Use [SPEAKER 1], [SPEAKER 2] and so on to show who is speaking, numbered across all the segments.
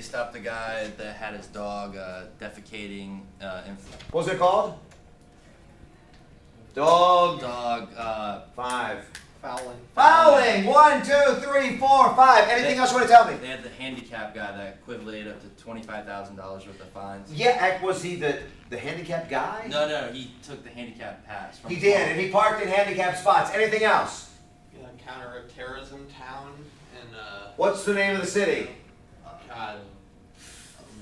[SPEAKER 1] they stopped the guy that had his dog defecating.
[SPEAKER 2] What's it called? Dog.
[SPEAKER 1] 5.
[SPEAKER 2] Fouling. 1, 2, 3, 4, 5. Anything else you want to tell me?
[SPEAKER 1] They had the handicap guy that equivalent up to $25,000 worth of fines.
[SPEAKER 2] Yeah, was he the handicapped guy?
[SPEAKER 1] No, he took the handicap pass.
[SPEAKER 2] He did, and he parked in handicapped spots. Anything else?
[SPEAKER 3] Counter-terrorism town in
[SPEAKER 2] What's the name of the city?
[SPEAKER 3] God,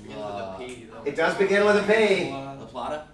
[SPEAKER 3] begins with a P.
[SPEAKER 2] It does begin with a P.
[SPEAKER 1] La Plata?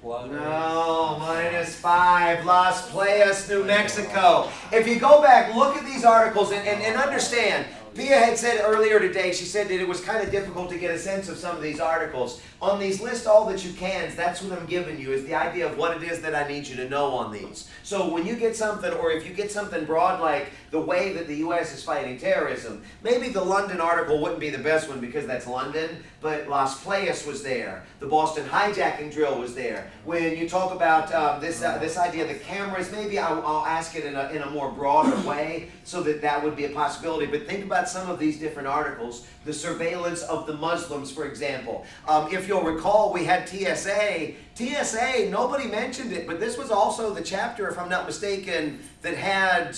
[SPEAKER 2] No, -5. Las Playas, New Mexico. If you go back, look at these articles and understand. Pia had said earlier today, she said that it was kind of difficult to get a sense of some of these articles. On these list all that you cans, that's what I'm giving you, is the idea of what it is that I need you to know on these. So when you get something, or if you get something broad like the way that the U.S. is fighting terrorism, maybe the London article wouldn't be the best one because that's London, but Las Playas was there. The Boston hijacking drill was there. When you talk about this idea of the cameras, maybe I'll ask it in a more broader way so that would be a possibility. But think about some of these different articles. The surveillance of the Muslims, for example. If you'll recall, we had TSA. TSA, nobody mentioned it, but this was also the chapter, if I'm not mistaken, that had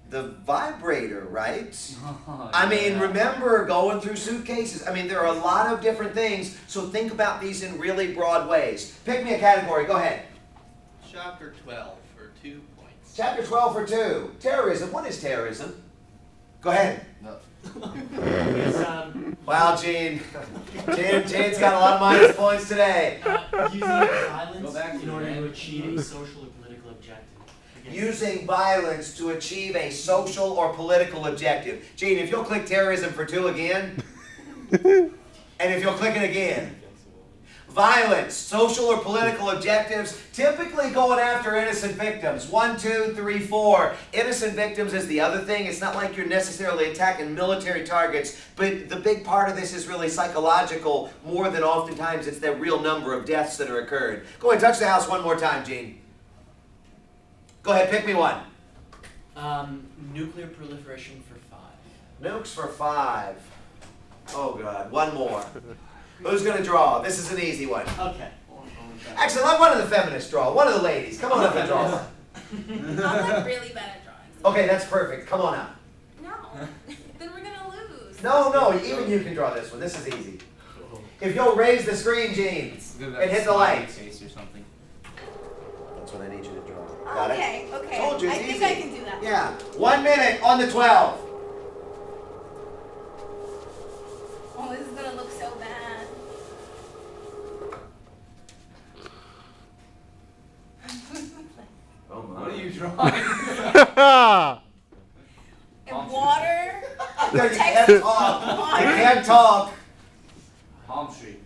[SPEAKER 2] the vibrator, right?
[SPEAKER 1] Oh,
[SPEAKER 2] I mean, remember going through suitcases. I mean, there are a lot of different things, so think about these in really broad ways. Pick me a category. Go ahead.
[SPEAKER 3] Chapter 12 for 2 points.
[SPEAKER 2] Chapter 12 for 2. Terrorism. What is terrorism? Go ahead.
[SPEAKER 1] No.
[SPEAKER 2] Wow, Gene. Gene's got a lot of minus points today.
[SPEAKER 4] Using violence in order to achieve a social or political objective.
[SPEAKER 2] Using violence to achieve a social or political objective. Gene, if you'll click terrorism for 2 again, and if you'll click it again. Violence, social or political objectives, typically going after innocent victims. 1, 2, 3, 4. Innocent victims is the other thing. It's not like you're necessarily attacking military targets, but the big part of this is really psychological more than oftentimes it's the real number of deaths that are occurred. Go ahead, touch the house one more time, Gene. Go ahead, pick me one.
[SPEAKER 4] Nuclear proliferation for 5.
[SPEAKER 2] Nukes for 5. Oh, God. One more. Who's going to draw? This is an easy one.
[SPEAKER 4] Okay.
[SPEAKER 2] Actually, let one of the feminists draw. One of the ladies. Come on up and draw.
[SPEAKER 5] I'm like really bad at drawing.
[SPEAKER 2] Okay, that's perfect. Come on up.
[SPEAKER 5] No. Then we're gonna lose.
[SPEAKER 2] No, even you can draw this one. This is easy. If you'll raise the screen, Gene, and hit the light.
[SPEAKER 1] Face or something.
[SPEAKER 2] That's what I need you to draw. Got it?
[SPEAKER 5] Okay.
[SPEAKER 2] Told you, it's
[SPEAKER 5] I think
[SPEAKER 2] easy.
[SPEAKER 5] I can do that.
[SPEAKER 2] Yeah. 1 minute on the 12.
[SPEAKER 5] Oh, this is gonna look so bad.
[SPEAKER 2] Oh my.
[SPEAKER 1] What are you drawing?
[SPEAKER 5] And water.
[SPEAKER 2] You can't talk. You can't talk.
[SPEAKER 1] Palm tree.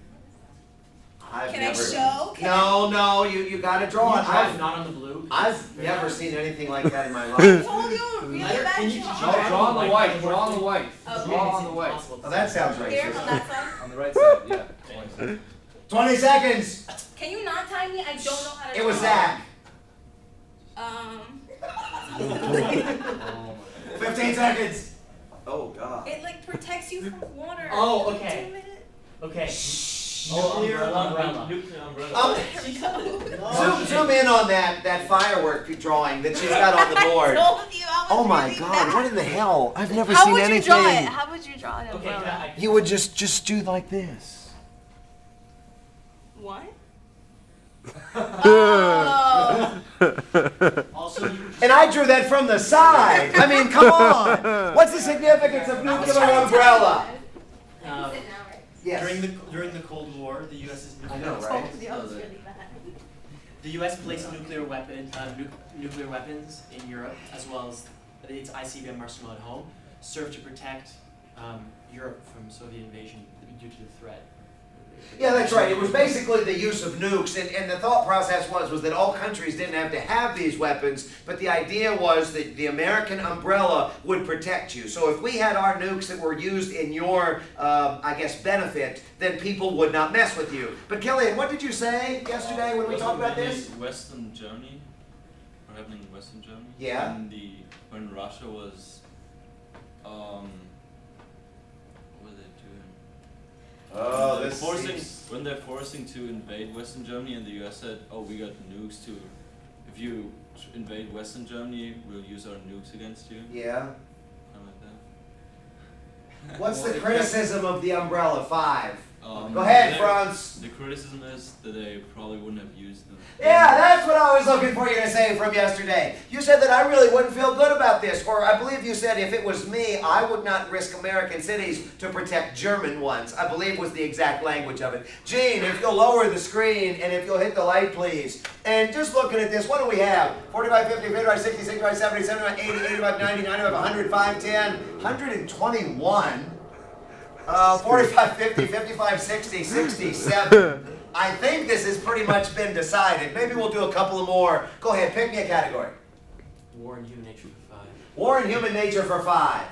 [SPEAKER 5] Can I show?
[SPEAKER 2] No, you gotta draw it.
[SPEAKER 4] Not on the blue.
[SPEAKER 2] I've never seen anything like that in my
[SPEAKER 5] I
[SPEAKER 2] life.
[SPEAKER 5] told you, really bad
[SPEAKER 4] Can you
[SPEAKER 5] drawing.
[SPEAKER 1] No, draw on the white. Draw on the white.
[SPEAKER 5] Okay.
[SPEAKER 1] Draw on the white.
[SPEAKER 2] Oh, that sounds
[SPEAKER 5] Here, on
[SPEAKER 2] racist.
[SPEAKER 5] that side.
[SPEAKER 1] On the right side, yeah.
[SPEAKER 2] 20 seconds.
[SPEAKER 5] Can you not time me? I don't know how to
[SPEAKER 2] It was
[SPEAKER 5] draw.
[SPEAKER 2] Zach.
[SPEAKER 1] 15
[SPEAKER 2] 15 seconds. Oh, God.
[SPEAKER 5] It like protects you from water.
[SPEAKER 4] Oh, okay.
[SPEAKER 5] Damn it.
[SPEAKER 4] Okay.
[SPEAKER 3] Nuclear
[SPEAKER 4] umbrella.
[SPEAKER 3] Nuclear umbrella.
[SPEAKER 5] There we go.
[SPEAKER 2] Zoom in on that firework drawing that she's got on the
[SPEAKER 5] I
[SPEAKER 2] board.
[SPEAKER 5] told you I was
[SPEAKER 2] Oh my
[SPEAKER 5] really
[SPEAKER 2] God!
[SPEAKER 5] bad.
[SPEAKER 2] What in the hell? I've never
[SPEAKER 5] How
[SPEAKER 2] seen
[SPEAKER 5] would
[SPEAKER 2] anything.
[SPEAKER 5] you draw it? How would you draw it?
[SPEAKER 4] Okay, can I,
[SPEAKER 2] You would just do like this.
[SPEAKER 5] What? Oh.
[SPEAKER 4] also, you
[SPEAKER 2] And I drew that from the side. I mean, come on. What's the significance of
[SPEAKER 5] I was
[SPEAKER 2] nuclear
[SPEAKER 5] trying to tell
[SPEAKER 2] umbrella?
[SPEAKER 5] you.
[SPEAKER 4] uh,
[SPEAKER 5] Sit now, right?
[SPEAKER 2] Yes.
[SPEAKER 4] during the Cold War, the U.S.'s
[SPEAKER 2] I know, right?
[SPEAKER 5] I told you I was really bad.
[SPEAKER 4] The U.S. placed nuclear weapons in Europe, as well as its ICBM arsenal at home, served to protect Europe from Soviet invasion due to the threat.
[SPEAKER 2] Yeah, that's right. It was basically the use of nukes, and the thought process was that all countries didn't have to have these weapons, but the idea was that the American umbrella would protect you. So if we had our nukes that were used in your, I guess, benefit, then people would not mess with you. But Killian, what did you say yesterday when we talked about this?
[SPEAKER 6] Western Germany, what happened in Western Germany?
[SPEAKER 2] Yeah.
[SPEAKER 6] When Russia was, what were they doing?
[SPEAKER 2] this
[SPEAKER 6] when they're forcing to invade Western Germany, and the US said, "Oh, we got nukes too. If you invade Western Germany, we'll use our nukes against you."
[SPEAKER 2] Yeah.
[SPEAKER 6] Something like that.
[SPEAKER 2] What's the criticism of the umbrella? 5. Go
[SPEAKER 6] There-
[SPEAKER 2] ahead, Franz.
[SPEAKER 6] The criticism is that they probably wouldn't have used them.
[SPEAKER 2] Yeah, that's what I was looking for you to say from yesterday. You said that I really wouldn't feel good about this, or I believe you said if it was me, I would not risk American cities to protect German ones. I believe was the exact language of it. Gene, if you'll lower the screen and if you'll hit the light, please. And just looking at this, what do we have? 45, 50, 55, 60, 65, 70, 75, 80, 85, 90, 95, 100, 5, 10, 121. 45, 50, 55, 60, 67. I think this has pretty much been decided. Maybe we'll do a couple of more. Go ahead, pick me a category.
[SPEAKER 4] War and human nature for 5.
[SPEAKER 2] War and human nature for 5.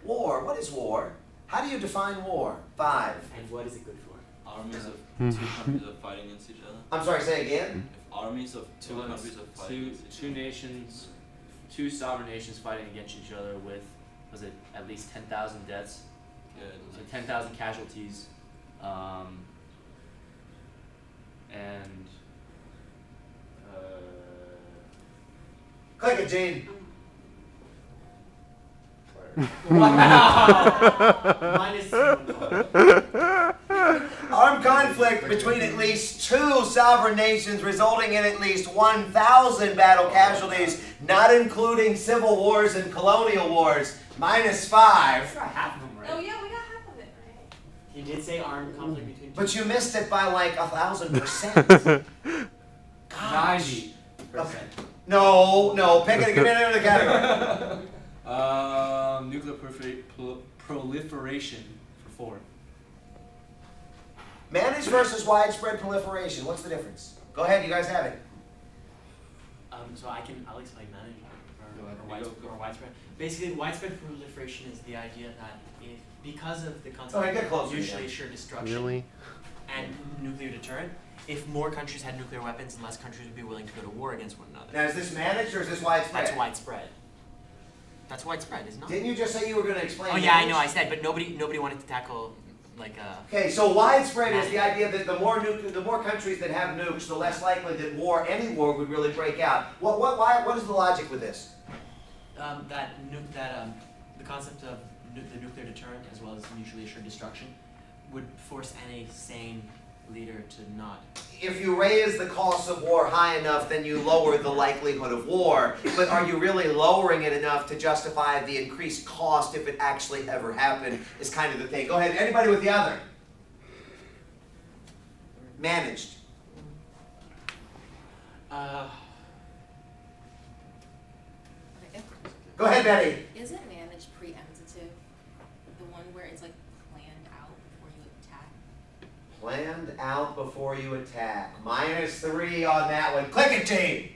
[SPEAKER 2] War, what is war? How do you define war? 5.
[SPEAKER 4] And what is it good for?
[SPEAKER 6] Armies of two countries are fighting against each other.
[SPEAKER 2] I'm sorry, say again?
[SPEAKER 6] If armies of two
[SPEAKER 3] Well,
[SPEAKER 6] countries are fighting against each
[SPEAKER 3] two nations, two sovereign nations fighting against each other with, was it at least 10,000 deaths?
[SPEAKER 6] other.
[SPEAKER 3] So 10,000 casualties, and
[SPEAKER 2] Click it, Gene.
[SPEAKER 4] Wow! Minus 2.
[SPEAKER 2] Armed conflict between at least 2 sovereign nations resulting in at least 1,000 battle casualties, not including civil wars and colonial wars. Minus 5.
[SPEAKER 4] Got half of them right.
[SPEAKER 5] Oh yeah, we got half of it right.
[SPEAKER 4] He did say armed conflict between two.
[SPEAKER 2] But you missed it by like 1,000%. Gosh.
[SPEAKER 3] 90%.
[SPEAKER 2] No, pick it, give me another category.
[SPEAKER 3] Nuclear proliferation for 4.
[SPEAKER 2] Managed versus widespread proliferation. What's the difference? Go ahead, you guys have it.
[SPEAKER 4] So I'll explain management
[SPEAKER 6] Go ahead.
[SPEAKER 4] or widespread. Basically, widespread proliferation is the idea that because of the concept
[SPEAKER 2] Alright, get
[SPEAKER 4] of
[SPEAKER 2] closer
[SPEAKER 4] mutually
[SPEAKER 2] again.
[SPEAKER 4] assured destruction
[SPEAKER 7] Really?
[SPEAKER 4] and nuclear deterrent, if more countries had nuclear weapons, less countries would be willing to go to war against one another.
[SPEAKER 2] Now, is this managed or is this widespread?
[SPEAKER 4] That's widespread. That's widespread, isn't it?
[SPEAKER 2] Didn't you just say you were going to explain
[SPEAKER 4] Oh yeah, I
[SPEAKER 2] managed?
[SPEAKER 4] know. I said, but nobody wanted to tackle like
[SPEAKER 2] Okay, so widespread is the idea that the more countries that have nukes, the less likely that any war would really break out. What is the logic with this?
[SPEAKER 4] The concept of the nuclear deterrent as well as mutually assured destruction would force any sane leader to not.
[SPEAKER 2] If you raise the cost of war high enough, then you lower the likelihood of war. But are you really lowering it enough to justify the increased cost if it actually ever happened is kind of the thing. Go ahead, anybody with the other? Managed. Go ahead, Betty.
[SPEAKER 8] Isn't managed preemptive the one where it's like planned out before you attack?
[SPEAKER 2] Planned out before you attack. -3 on that one. Click it, team.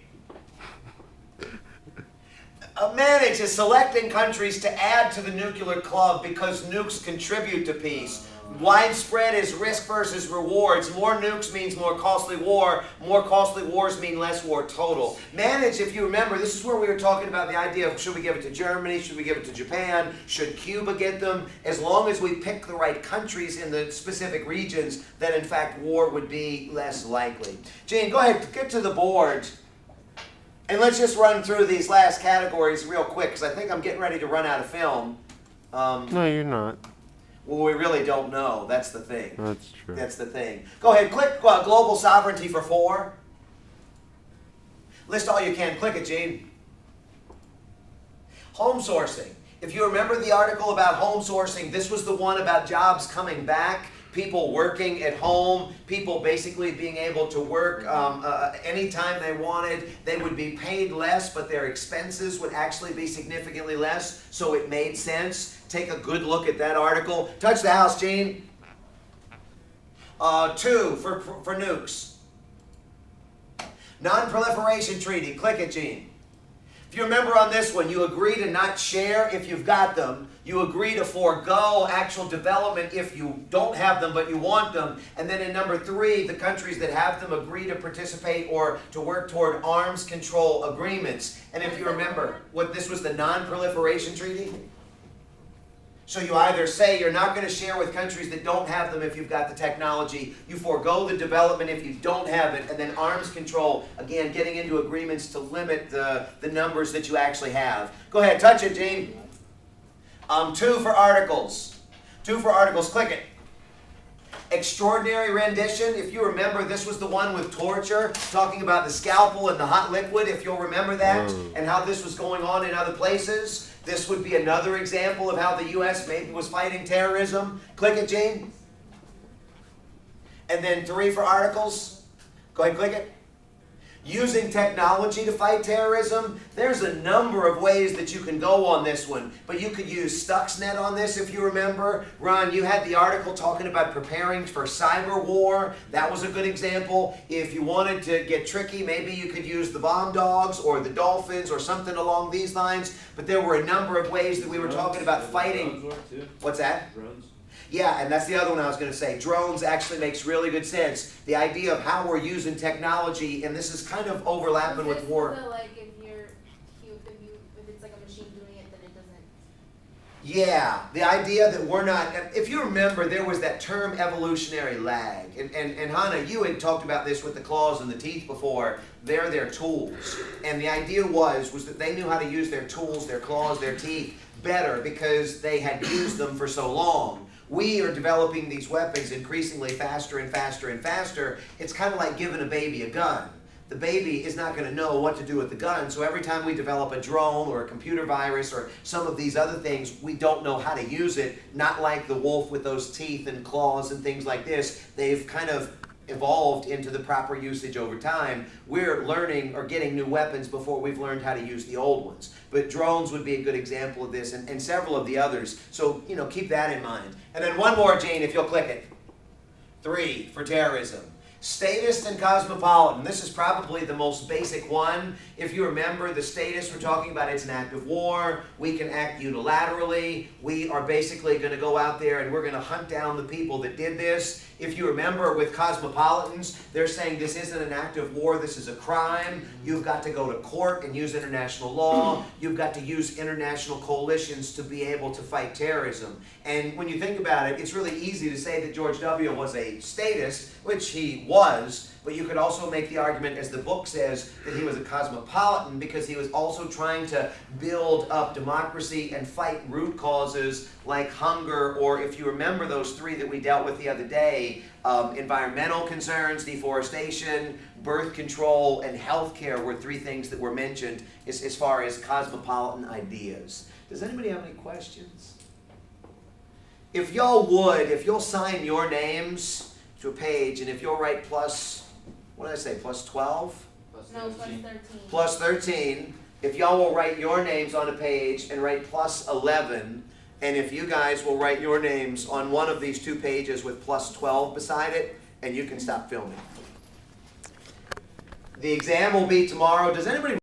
[SPEAKER 2] Manage is selecting countries to add to the nuclear club because nukes contribute to peace. Widespread is risk versus rewards. More nukes means more costly war. More costly wars mean less war total. Manage, if you remember, this is where we were talking about the idea of should we give it to Germany, should we give it to Japan, should Cuba get them? As long as we pick the right countries in the specific regions, then in fact war would be less likely. Gene, go ahead, get to the board. And let's just run through these last categories real quick because I think I'm getting ready to run out of film.
[SPEAKER 7] No, you're not.
[SPEAKER 2] Well, we really don't know. That's the thing.
[SPEAKER 7] That's true.
[SPEAKER 2] That's the thing. Go ahead, click global sovereignty for 4. List all you can. Click it, Gene. Home sourcing. If you remember the article about home sourcing, this was the one about jobs coming back, people working at home, people basically being able to work anytime they wanted. They would be paid less, but their expenses would actually be significantly less, so it made sense. Take a good look at that article. Touch the house, Gene. 2 for nukes. Non-proliferation treaty. Click it, Gene. If you remember on this one, you agree to not share if you've got them. You agree to forego actual development if you don't have them but you want them. And then in number 3, the countries that have them agree to participate or to work toward arms control agreements. And if you remember, this was the non-proliferation treaty? So you either say you're not going to share with countries that don't have them if you've got the technology, you forego the development if you don't have it, and then arms control, again, getting into agreements to limit the numbers that you actually have. Go ahead, touch it, Gene. 2 for articles. 2 for articles, click it. Extraordinary rendition. If you remember, this was the one with torture, talking about the scalpel and the hot liquid, if you'll remember that, and how this was going on in other places. This would be another example of how the U.S. maybe was fighting terrorism. Click it, Gene. And then 3 for articles. Go ahead, click it. Using technology to fight terrorism. There's a number of ways that you can go on this one, but you could use Stuxnet on this if you remember. Ron, you had the article talking about preparing for cyber war. That was a good example. If you wanted to get tricky, maybe you could use the bomb dogs or the dolphins or something along these lines, but there were a number of ways that we were talking about fighting. What's that?
[SPEAKER 6] Drones.
[SPEAKER 2] Yeah, and that's the other one I was going to say. Drones actually makes really good sense. The idea of how we're using technology, and this is kind of overlapping with war.
[SPEAKER 5] So like if it's like a machine doing it, then it doesn't.
[SPEAKER 2] Yeah, the idea that we're not, if you remember, there was that term evolutionary lag. And Hannah, you had talked about this with the claws and the teeth before. They're their tools. And the idea was that they knew how to use their tools, their claws, their teeth better because they had used them for so long. We are developing these weapons increasingly faster and faster and faster. It's kind of like giving a baby a gun. The baby is not going to know what to do with the gun, so every time we develop a drone or a computer virus or some of these other things, we don't know how to use it, not like the wolf with those teeth and claws and things like this. They've kind of evolved into the proper usage over time. We're learning or getting new weapons before we've learned how to use the old ones. But drones would be a good example of this, and several of the others. So, keep that in mind. And then one more, Jane, if you'll click it. 3 for terrorism. Statist and cosmopolitan. This is probably the most basic one. If you remember, the statist, we're talking about it's an act of war. We can act unilaterally. We are basically going to go out there and we're going to hunt down the people that did this. If you remember with cosmopolitans, they're saying this isn't an act of war, this is a crime. You've got to go to court and use international law. You've got to use international coalitions to be able to fight terrorism. And when you think about it, it's really easy to say that George W. was a statist, which he was, but you could also make the argument, as the book says, that he was a cosmopolitan because he was also trying to build up democracy and fight root causes like hunger, or if you remember those 3 that we dealt with the other day, environmental concerns, deforestation, birth control, and healthcare were 3 things that were mentioned as far as cosmopolitan ideas. Does anybody have any questions? If you'll sign your names to a page, and if you'll write what did I say, plus 12?
[SPEAKER 5] No, plus 13.
[SPEAKER 2] Plus 13. If y'all will write your names on a page and write plus 11, and if you guys will write your names on one of these 2 pages with plus 12 beside it, and you can stop filming. The exam will be tomorrow. Does anybody